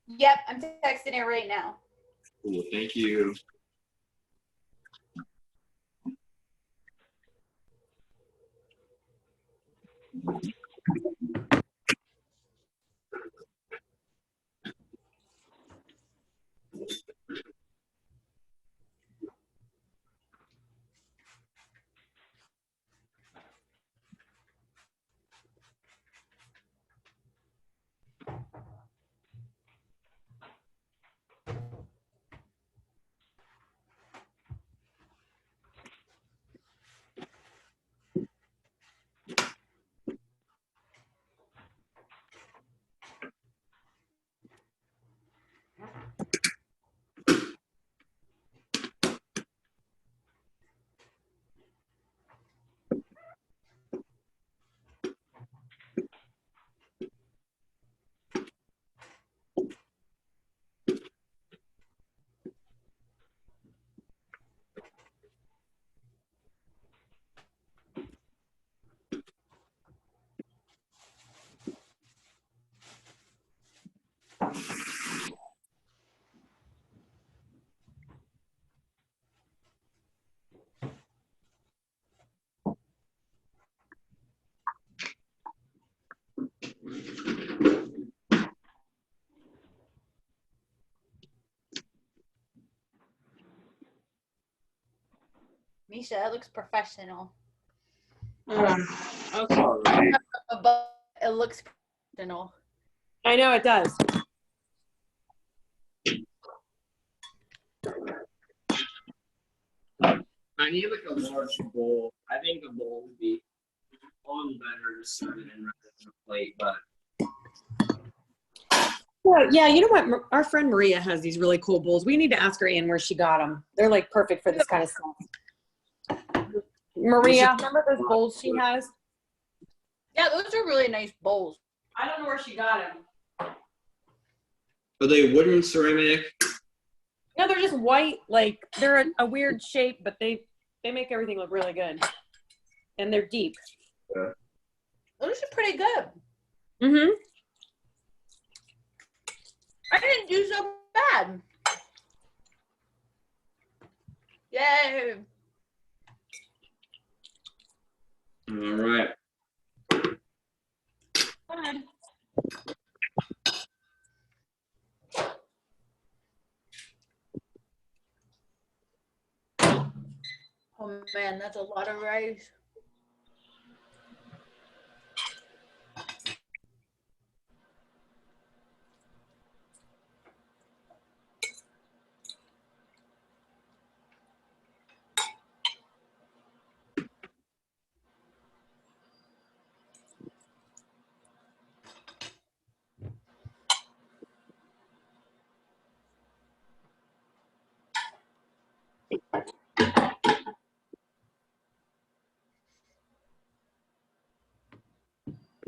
Yep, I'm texting it right now. Cool, thank you. Misha, that looks professional. Okay. All right. But it looks professional. I know it does. I need like a large bowl. I think a bowl would be on better to serve it in rather than a plate, but Yeah, you know what? Our friend Maria has these really cool bowls. We need to ask her in where she got them. They're like perfect for this kind of stuff. Maria, remember those bowls she has? Yeah, those are really nice bowls. I don't know where she got them. Are they wooden, ceramic? No, they're just white. Like they're a weird shape, but they make everything look really good, and they're deep. Yeah. Those are pretty good. Mm-hmm. I didn't do so bad. Yay. All right. Good. Oh man, that's a lot of rice.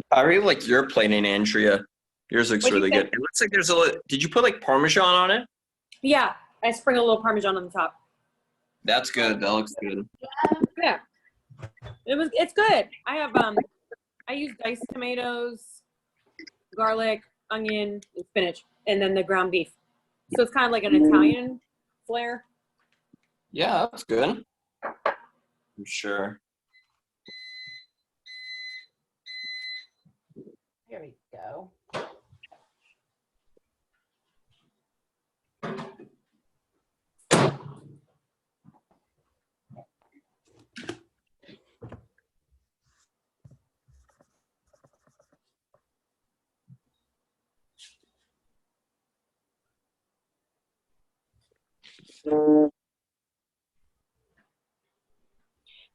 I really like your plating, Andrea. Yours looks What'd you really say? good. It looks like there's did you put like Parmesan on it? Yeah, I sprinkle a little Parmesan on the top. That's good. That looks good. Yeah, it's good. I have I use diced tomatoes, garlic, onion, and spinach, and then the ground beef. So it's kind of like an Italian flair. Yeah, that's good. I'm sure. Here we go.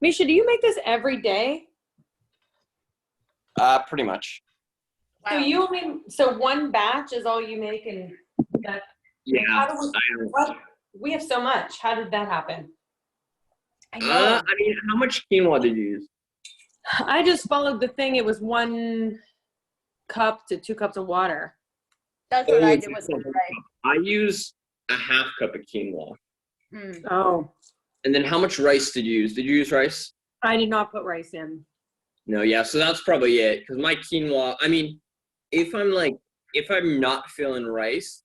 Misha, do you make this every day? Pretty much. So you only one batch is all you make, and that. Yeah. How do we have so much. How did that happen? I mean, how much quinoa did you use? I just followed the thing. It was 1 cup to 2 cups of water. That's what I did with the rice. I use a half cup of quinoa. Oh. And then how much rice did you use? Did you use rice? I did not put rice in. No, yeah, so that's probably it. Because my quinoa, I mean, if I'm not feeling rice,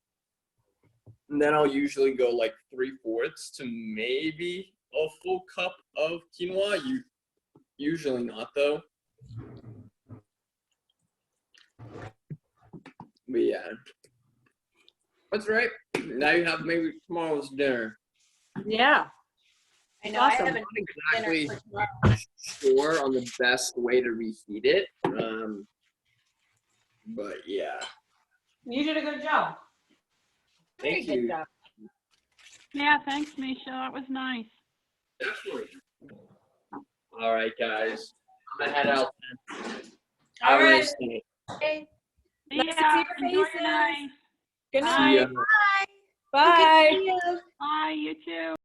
then I'll usually go like 3/4 to maybe a full cup of quinoa. Usually not though. But yeah. That's right. Now you have maybe tomorrow's dinner. Yeah. I know. Awesome. I haven't Exactly dinner for tomorrow. sure on the best way to reheat it. But yeah. You did a good job. Thank Very you. good job. Yeah, thanks, Misha. That was nice. Definitely. All right, guys. I'm gonna head out. All right. Okay. See Nice to ya. see your Enjoy faces. your night. Good See night. ya. Bye. Bye. Good to see you. Bye, you too.